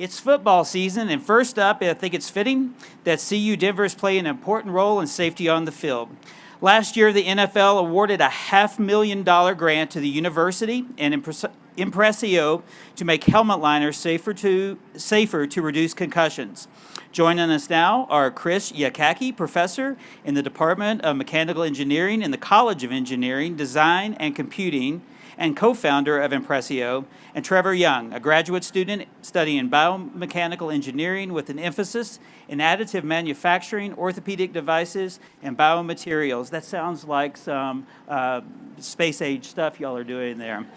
It's football season, and first up, I think it's fitting that CU Denver is playing an important role in safety on the field. Last year, the NFL awarded a $500,000 grant to the university and Impressio to make helmet liners safer to reduce concussions. Joining us now are Chris Yakacki, professor in the Department of Mechanical Engineering in the College of Engineering, Design, and Computing, and co-founder of Impressio, and Trevor Young, a graduate student studying biomechanical engineering with an emphasis in additive manufacturing, orthopedic devices, and biomaterials. That sounds like some space-age stuff y'all are doing there.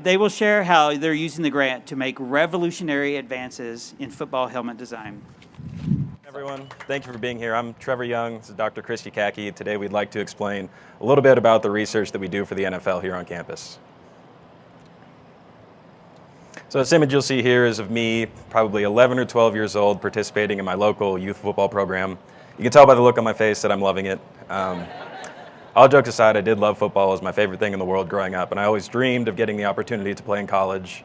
They will share how they're using the grant to make revolutionary advances in football helmet design. Everyone, thank you for being here. I'm Trevor Young. This is Dr. Chris Yakacki. Today we'd like to explain a little bit about the research that we do for the NFL here on campus. So this image you'll see here is of me, probably 11 or 12 years old, participating in my local youth football program. You can tell by the look on my face that I'm loving it. All jokes aside, I did love football. It was my favorite thing in the world growing up, and I always dreamed of getting the opportunity to play in college.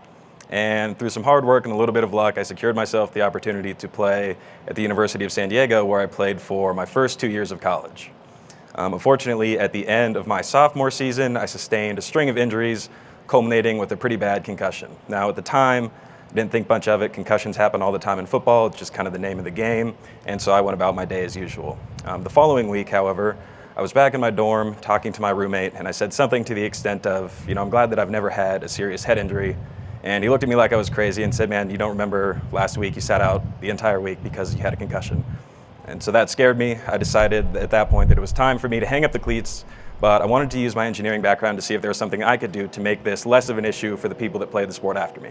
And through some hard work and a little bit of luck, I secured myself the opportunity to play at the University of San Diego, where I played for my first 2 years of college. Unfortunately, at the end of my sophomore season, I sustained a string of injuries, culminating with a pretty bad concussion. Now, at the time, I didn't think much of it. Concussions happen all the time in football. It's just kind of the name of the game. And so I went about my day as usual. The following week, however, I was back in my dorm talking to my roommate, and I said something to the extent of, I'm glad that I've never had a serious head injury. And he looked at me like I was crazy and said, man, you don't remember last week you sat out the entire week because you had a concussion. And so that scared me. I decided at that point that it was time for me to hang up the cleats, but I wanted to use my engineering background to see if there was something I could do to make this less of an issue for the people that play the sport after me.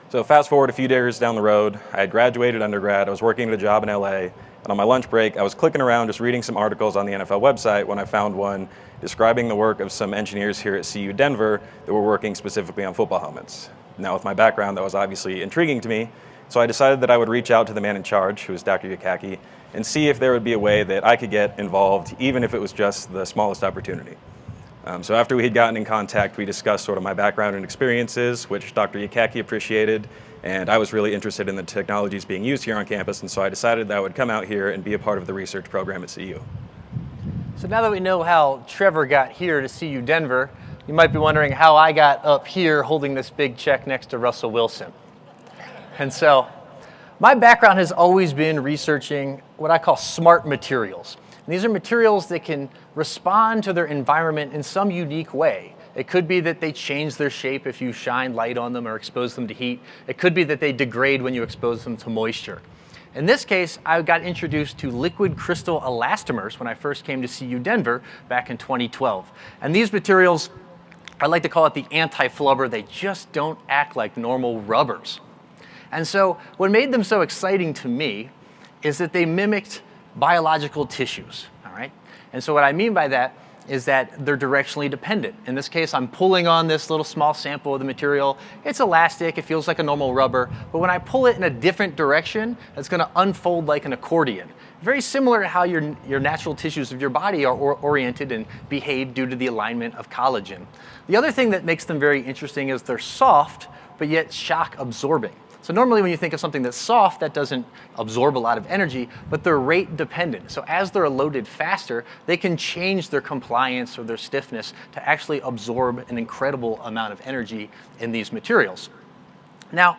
So fast forward a few years down the road, I had graduated undergrad, I was working at a job in LA, and on my lunch break, I was clicking around just reading some articles on the NFL website when I found one describing the work of some engineers here at CU Denver that were working specifically on football helmets. Now, with my background, that was obviously intriguing to me, so I decided that I would reach out to the man in charge, who was Dr. Yakacki, and see if there would be a way that I could get involved, even if it was just the smallest opportunity. So after we had gotten in contact, we discussed sort of my background and experiences, which Dr. Yakacki appreciated, and I was really interested in the technologies being used here on campus, and so I decided that I would come out here and be a part of the research program at CU. So now that we know how Trevor got here to CU Denver, you might be wondering how I got up here holding this big check next to Russell Wilson. And so my background has always been researching what I call smart materials. And these are materials that can respond to their environment in some unique way. It could be that they change their shape if you shine light on them or expose them to heat. It could be that they degrade when you expose them to moisture. In this case, I got introduced to liquid crystal elastomers when I first came to CU Denver back in 2012. And these materials, I like to call it the anti-flubber. They just don't act like normal rubbers. And so what made them so exciting to me is that they mimicked biological tissues, all right? And so what I mean by that is that they're directionally dependent. In this case, I'm pulling on this little small sample of the material. It's elastic, it feels like a normal rubber, but when I pull it in a different direction, it's gonna unfold like an accordion. Very similar to how your natural tissues of your body are oriented and behave due to the alignment of collagen. The other thing that makes them very interesting is they're soft, but yet shock absorbing. So normally when you think of something that's soft, that doesn't absorb a lot of energy, but they're rate dependent. So as they're loaded faster, they can change their compliance or their stiffness to actually absorb an incredible amount of energy in these materials. Now,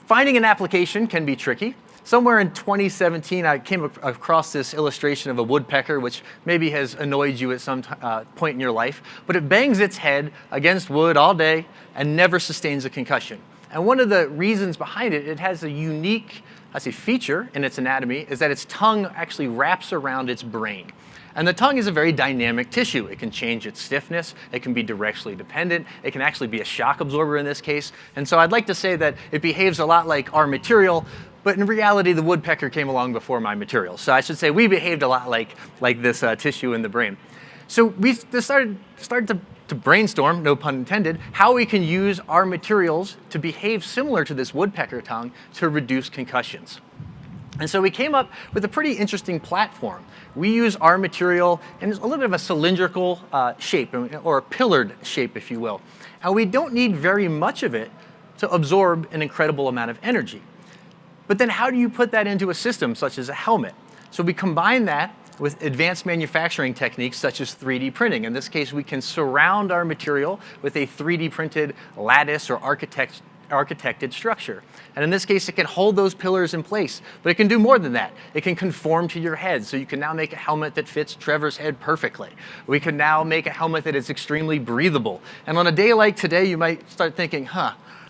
finding an application can be tricky. Somewhere in 2017, I came across this illustration of a woodpecker, which maybe has annoyed you at some point in your life, but it bangs its head against wood all day and never sustains a concussion. And one of the reasons behind it, it has a unique, feature in its anatomy, is that its tongue actually wraps around its brain. And the tongue is a very dynamic tissue. It can change its stiffness, it can be directionally dependent, it can actually be a shock absorber in this case. And so I'd like to say that it behaves a lot like our material, but in reality, the woodpecker came along before my material. So I should say we behaved a lot like this tissue in the brain. So we started to brainstorm, no pun intended, how we can use our materials to behave similar to this woodpecker tongue to reduce concussions. And so we came up with a pretty interesting platform. We use our material in a little bit of a cylindrical shape, or a pillared shape, if you will. And we don't need very much of it to absorb an incredible amount of energy. But then how do you put that into a system such as a helmet? So we combine that with advanced manufacturing techniques such as 3D printing. In this case, we can surround our material with a 3D printed lattice or architected structure. And in this case, it can hold those pillars in place, but it can do more than that. It can conform to your head, so you can now make a helmet that fits Trevor's head perfectly. We can now make a helmet that is extremely breathable. And on a day like today, you might start thinking,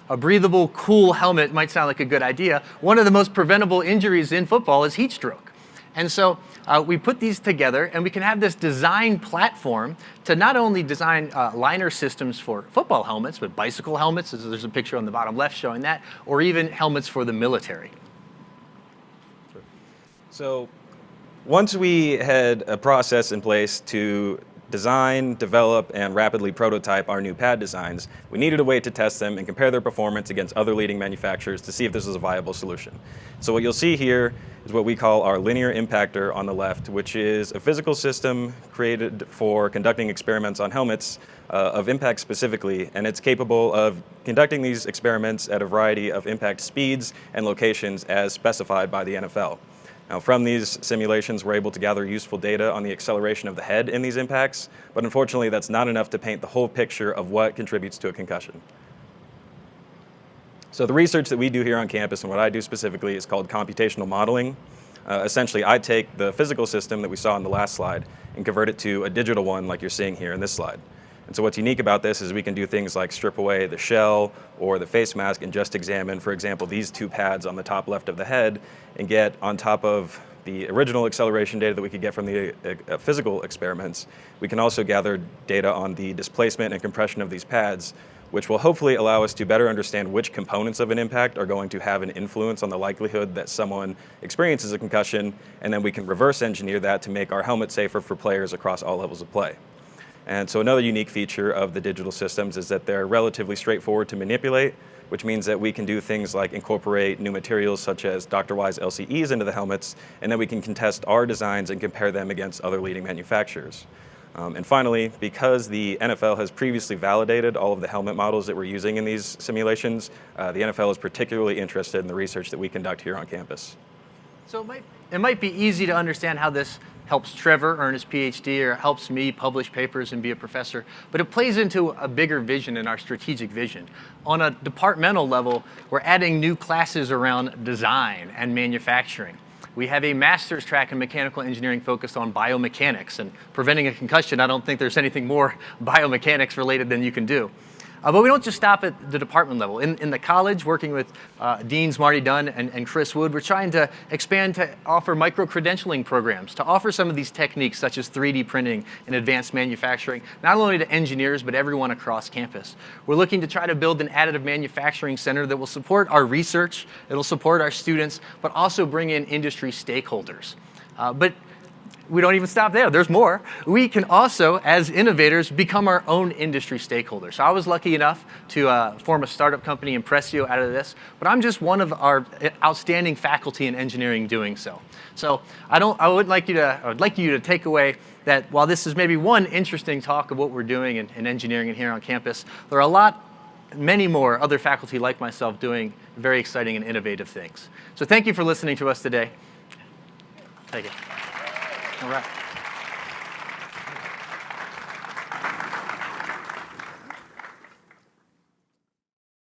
a breathable, cool helmet might sound like a good idea. One of the most preventable injuries in football is heat stroke. And so we put these together, and we can have this design platform to not only design liner systems for football helmets, but bicycle helmets, as there's a picture on the bottom left showing that, or even helmets for the military. So once we had a process in place to design, develop, and rapidly prototype our new pad designs, we needed a way to test them and compare their performance against other leading manufacturers to see if this was a viable solution. So what you'll see here is what we call our linear impactor on the left, which is a physical system created for conducting experiments on helmets of impact specifically, and it's capable of conducting these experiments at a variety of impact speeds and locations as specified by the NFL. Now, from these simulations, we're able to gather useful data on the acceleration of the head in these impacts, but unfortunately, that's not enough to paint the whole picture of what contributes to a concussion. So the research that we do here on campus, and what I do specifically, is called computational modeling. Essentially, I take the physical system that we saw in the last slide and convert it to a digital one like you're seeing here in this slide. And so what's unique about this is we can do things like strip away the shell or the face mask and just examine, for example, these two pads on the top left of the head and get on top of the original acceleration data that we could get from the physical experiments. We can also gather data on the displacement and compression of these pads, which will hopefully allow us to better understand which components of an impact are going to have an influence on the likelihood that someone experiences a concussion, and then we can reverse engineer that to make our helmet safer for players across all levels of play. And so another unique feature of the digital systems is that they're relatively straightforward to manipulate, which means that we can do things like incorporate new materials such as Dr. Wise LCEs into the helmets, and then we can contest our designs and compare them against other leading manufacturers. And finally, because the NFL has previously validated all of the helmet models that we're using in these simulations, the NFL is particularly interested in the research that we conduct here on campus. So it might be easy to understand how this helps Trevor earn his PhD or helps me publish papers and be a professor, but it plays into a bigger vision in our strategic vision. On a departmental level, we're adding new classes around design and manufacturing. We have a master's track in mechanical engineering focused on biomechanics, and preventing a concussion, I don't think there's anything more biomechanics related than you can do. But we don't just stop at the department level. In the college, working with Deans Marty Dunn and Chris Wood, we're trying to expand to offer micro-credentialing programs, to offer some of these techniques such as 3D printing and advanced manufacturing, not only to engineers, but everyone across campus. We're looking to try to build an additive manufacturing center that will support our research, it'll support our students, but also bring in industry stakeholders. But we don't even stop there. There's more. We can also, as innovators, become our own industry stakeholders. So I was lucky enough to form a startup company, Impressio, out of this, but I'm just one of our outstanding faculty in engineering doing so. So I would like you to take away that while this is maybe one interesting talk of what we're doing in engineering and here on campus, there are many more other faculty like myself doing very exciting and innovative things. So thank you for listening to us today. Thank you. All right.